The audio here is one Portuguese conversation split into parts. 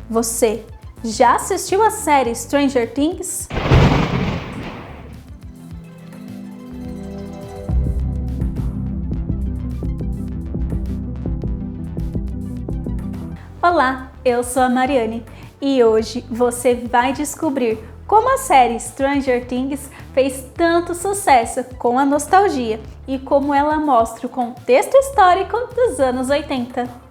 Você já assistiu a série Stranger Things? Olá, eu sou a Mariane e hoje você vai descobrir como a série Stranger Things fez tanto sucesso com a nostalgia e como ela mostra o contexto histórico dos anos 80.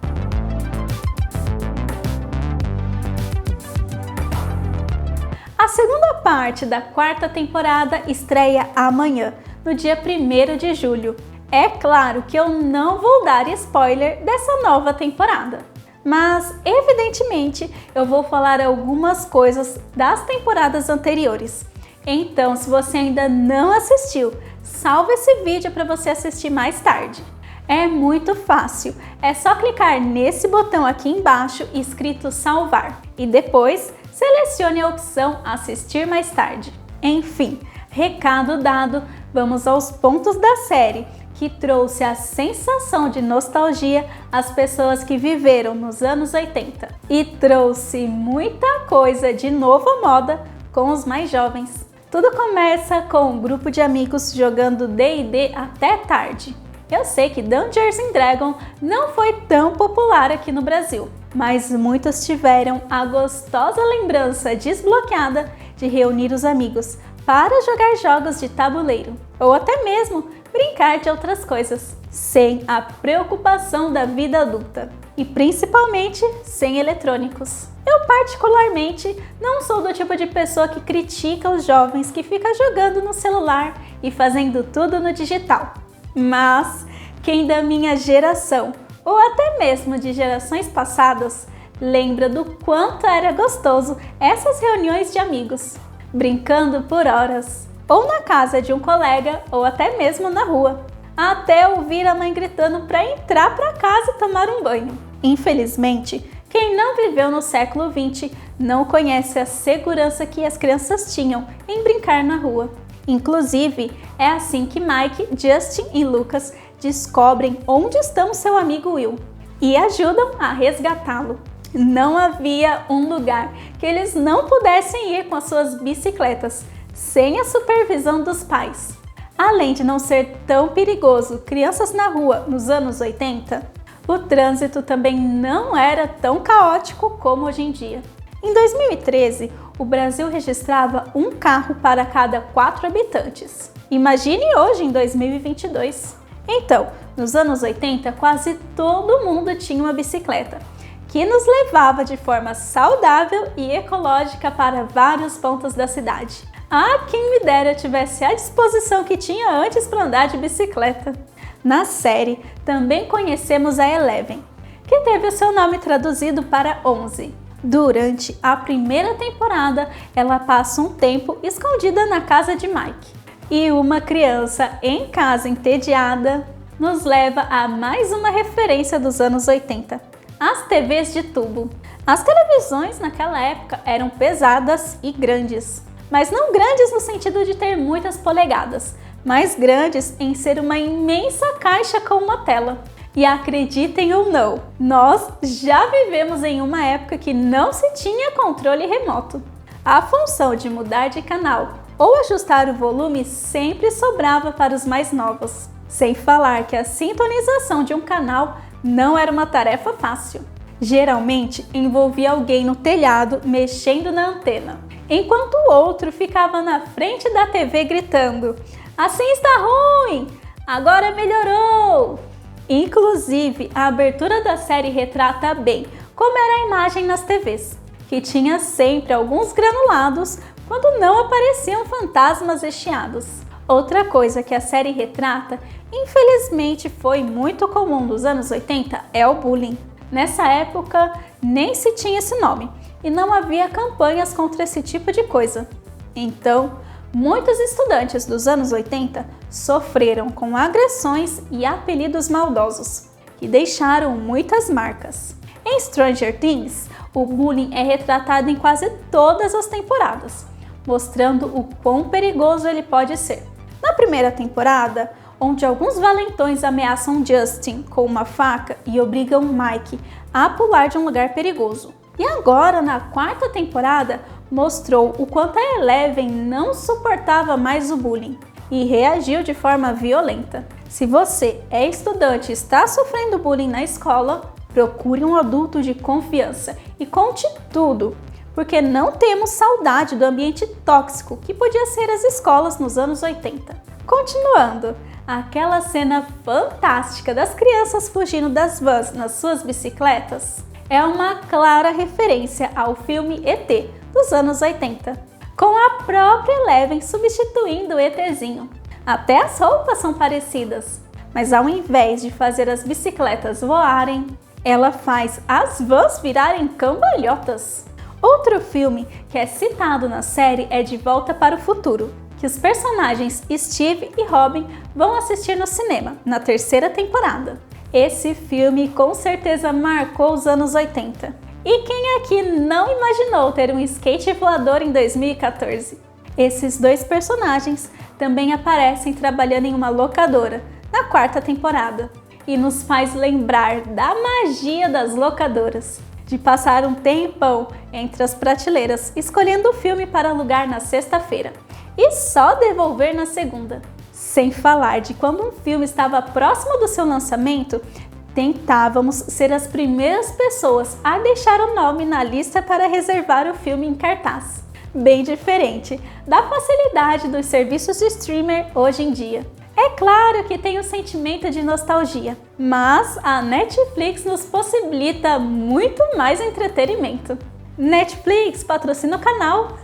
A segunda parte da quarta temporada estreia amanhã, no dia 1º de julho. É claro que eu não vou dar spoiler dessa nova temporada, mas evidentemente eu vou falar algumas coisas das temporadas anteriores. Então, se você ainda não assistiu, salve esse vídeo para você assistir mais tarde. É muito fácil, é só clicar nesse botão aqui embaixo escrito salvar e depois selecione a opção assistir mais tarde. Enfim, recado dado, vamos aos pontos da série que trouxe a sensação de nostalgia às pessoas que viveram nos anos 80 e trouxe muita coisa de nova moda com os mais jovens. Tudo começa com um grupo de amigos jogando D&D até tarde. Eu sei que Dungeons & Dragons não foi tão popular aqui no Brasil, mas muitos tiveram a gostosa lembrança desbloqueada de reunir os amigos para jogar jogos de tabuleiro, ou até mesmo brincar de outras coisas, sem a preocupação da vida adulta e principalmente sem eletrônicos. Eu particularmente não sou do tipo de pessoa que critica os jovens que ficam jogando no celular e fazendo tudo no digital. Mas quem da minha geração, ou até mesmo de gerações passadas, lembra do quanto era gostoso essas reuniões de amigos, brincando por horas, ou na casa de um colega, ou até mesmo na rua, até ouvir a mãe gritando para entrar para casa e tomar um banho. Infelizmente, quem não viveu no século XX não conhece a segurança que as crianças tinham em brincar na rua. Inclusive, é assim que Mike, Justin e Lucas descobrem onde está seu amigo Will e ajudam a resgatá-lo. Não havia um lugar que eles não pudessem ir com as suas bicicletas, sem a supervisão dos pais. Além de não ser tão perigoso crianças na rua nos anos 80, o trânsito também não era tão caótico como hoje em dia. Em 2013, o Brasil registrava um carro para cada 4 habitantes. Imagine hoje em 2022. Então, nos anos 80, quase todo mundo tinha uma bicicleta, que nos levava de forma saudável e ecológica para vários pontos da cidade. Ah, quem me dera tivesse a disposição que tinha antes para andar de bicicleta. Na série, também conhecemos a Eleven, que teve o seu nome traduzido para 11. Durante a primeira temporada, ela passa um tempo escondida na casa de Mike. E uma criança em casa entediada nos leva a mais uma referência dos anos 80. As TVs de tubo. As televisões naquela época eram pesadas e grandes, mas não grandes no sentido de ter muitas polegadas, mas grandes em ser uma imensa caixa com uma tela. E acreditem ou não, nós já vivemos em uma época que não se tinha controle remoto. A função de mudar de canal ou ajustar o volume sempre sobrava para os mais novos, sem falar que a sintonização de um canal não era uma tarefa fácil. Geralmente envolvia alguém no telhado mexendo na antena, enquanto o outro ficava na frente da TV gritando: "Assim está ruim! Agora melhorou!" Inclusive, a abertura da série retrata bem como era a imagem nas TVs, que tinha sempre alguns granulados quando não apareciam fantasmas e chiados. Outra coisa que a série retrata, infelizmente foi muito comum nos anos 80, é o bullying. Nessa época, nem se tinha esse nome e não havia campanhas contra esse tipo de coisa. Então, muitos estudantes dos anos 80 sofreram com agressões e apelidos maldosos, que deixaram muitas marcas. Em Stranger Things, o bullying é retratado em quase todas as temporadas, mostrando o quão perigoso ele pode ser. Na primeira temporada, onde alguns valentões ameaçam Justin com uma faca e obrigam Mike a pular de um lugar perigoso. E agora, na quarta temporada, mostrou o quanto a Eleven não suportava mais o bullying e reagiu de forma violenta. Se você é estudante e está sofrendo bullying na escola, procure um adulto de confiança e conte tudo, porque não temos saudade do ambiente tóxico que podia ser as escolas nos anos 80. Continuando, aquela cena fantástica das crianças fugindo das vans nas suas bicicletas é uma clara referência ao filme ET dos anos 80, com a própria Eleven substituindo o ETzinho. Até as roupas são parecidas, mas ao invés de fazer as bicicletas voarem, ela faz as vans virarem cambalhotas. Outro filme que é citado na série é De Volta para o Futuro, que os personagens Steve e Robin vão assistir no cinema, na terceira temporada. Esse filme com certeza marcou os anos 80. E quem aqui não imaginou ter um skate voador em 2014? Esses dois personagens também aparecem trabalhando em uma locadora na quarta temporada e nos faz lembrar da magia das locadoras, de passar um tempão entre as prateleiras escolhendo o filme para alugar na sexta-feira e só devolver na segunda. Sem falar de quando um filme estava próximo do seu lançamento, tentávamos ser as primeiras pessoas a deixar o nome na lista para reservar o filme em cartaz. Bem diferente da facilidade dos serviços de streamer hoje em dia. É claro que tem o sentimento de nostalgia, mas a Netflix nos possibilita muito mais entretenimento. Netflix patrocina o canal!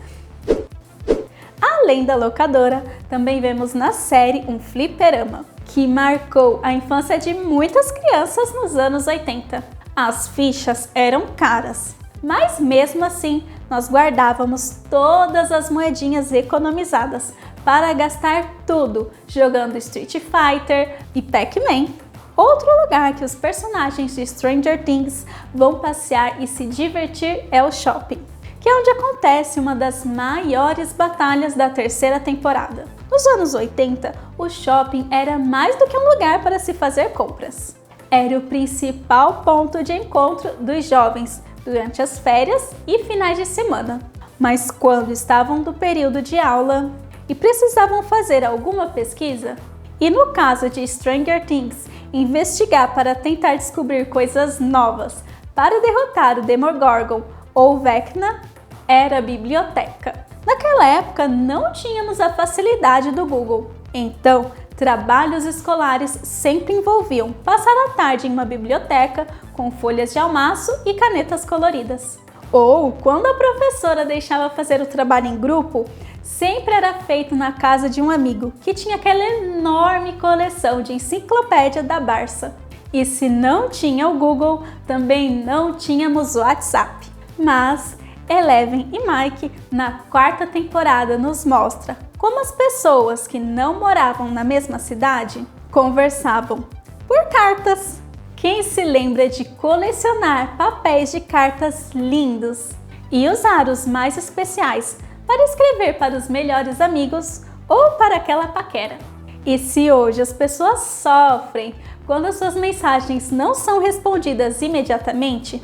Além da locadora, também vemos na série um fliperama, que marcou a infância de muitas crianças nos anos 80. As fichas eram caras, mas mesmo assim nós guardávamos todas as moedinhas economizadas para gastar tudo jogando Street Fighter e Pac-Man. Outro lugar que os personagens de Stranger Things vão passear e se divertir é o shopping, que é onde acontece uma das maiores batalhas da terceira temporada. Nos anos 80, o shopping era mais do que um lugar para se fazer compras. Era o principal ponto de encontro dos jovens durante as férias e finais de semana. Mas quando estavam no período de aula e precisavam fazer alguma pesquisa, e no caso de Stranger Things, investigar para tentar descobrir coisas novas para derrotar o Demogorgon ou Vecna, era a biblioteca. Naquela época não tínhamos a facilidade do Google, então trabalhos escolares sempre envolviam passar a tarde em uma biblioteca com folhas de almaço e canetas coloridas. Ou, quando a professora deixava fazer o trabalho em grupo, sempre era feito na casa de um amigo que tinha aquela enorme coleção de enciclopédia da Barça. E se não tinha o Google, também não tínhamos o WhatsApp. Mas Eleven e Mike, na quarta temporada, nos mostra como as pessoas que não moravam na mesma cidade conversavam por cartas. Quem se lembra de colecionar papéis de cartas lindos e usar os mais especiais para escrever para os melhores amigos ou para aquela paquera? E se hoje as pessoas sofrem quando as suas mensagens não são respondidas imediatamente,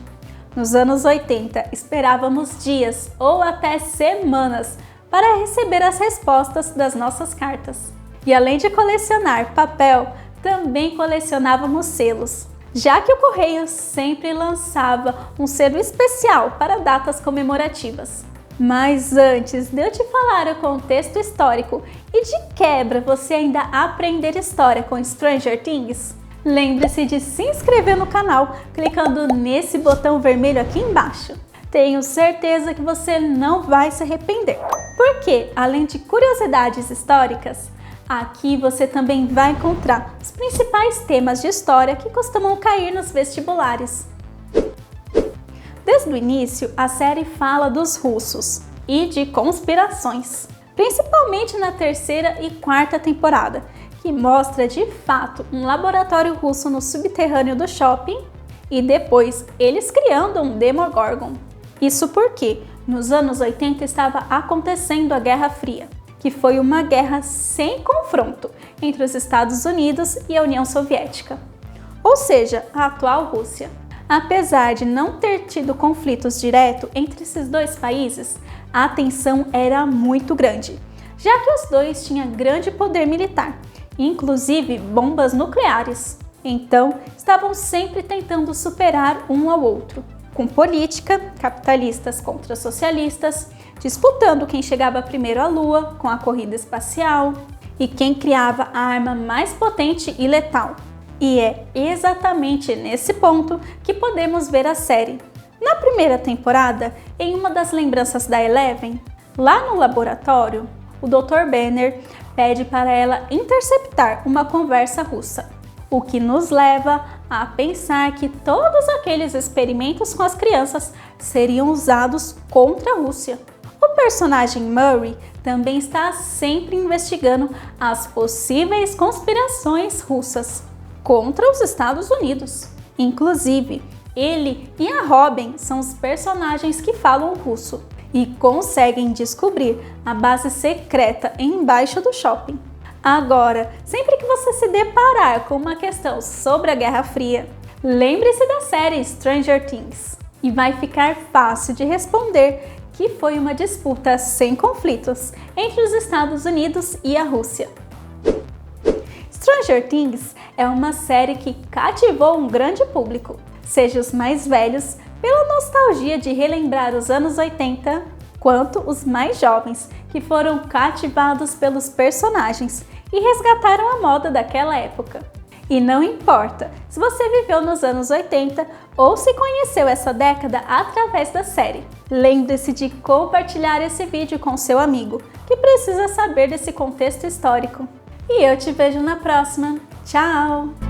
nos anos 80 esperávamos dias ou até semanas para receber as respostas das nossas cartas. E além de colecionar papel, também colecionávamos selos, já que o correio sempre lançava um selo especial para datas comemorativas. Mas antes de eu te falar o contexto histórico e de quebra você ainda aprender história com Stranger Things, lembre-se de se inscrever no canal clicando nesse botão vermelho aqui embaixo. Tenho certeza que você não vai se arrepender, porque além de curiosidades históricas, aqui você também vai encontrar os principais temas de história que costumam cair nos vestibulares. Desde o início, a série fala dos russos e de conspirações, principalmente na terceira e quarta temporada, que mostra de fato um laboratório russo no subterrâneo do shopping e depois eles criando um Demogorgon. Isso porque nos anos 80 estava acontecendo a Guerra Fria, que foi uma guerra sem confronto entre os Estados Unidos e a União Soviética, ou seja, a atual Rússia. Apesar de não ter tido conflitos diretos entre esses dois países, a tensão era muito grande, já que os dois tinham grande poder militar, inclusive bombas nucleares. Então, estavam sempre tentando superar um ao outro, com política, capitalistas contra socialistas, disputando quem chegava primeiro à Lua com a corrida espacial e quem criava a arma mais potente e letal. E é exatamente nesse ponto que podemos ver a série. Na primeira temporada, em uma das lembranças da Eleven, lá no laboratório, o Dr. Banner pede para ela interceptar uma conversa russa, o que nos leva a pensar que todos aqueles experimentos com as crianças seriam usados contra a Rússia. O personagem Murray também está sempre investigando as possíveis conspirações russas contra os Estados Unidos. Inclusive, ele e a Robin são os personagens que falam russo e conseguem descobrir a base secreta embaixo do shopping. Agora, sempre que você se deparar com uma questão sobre a Guerra Fria, lembre-se da série Stranger Things e vai ficar fácil de responder que foi uma disputa sem conflitos entre os Estados Unidos e a Rússia. Stranger Things é uma série que cativou um grande público, seja os mais velhos, pela nostalgia de relembrar os anos 80, quanto os mais jovens, que foram cativados pelos personagens e resgataram a moda daquela época. E não importa se você viveu nos anos 80 ou se conheceu essa década através da série. Lembre-se de compartilhar esse vídeo com seu amigo, que precisa saber desse contexto histórico. E eu te vejo na próxima. Tchau!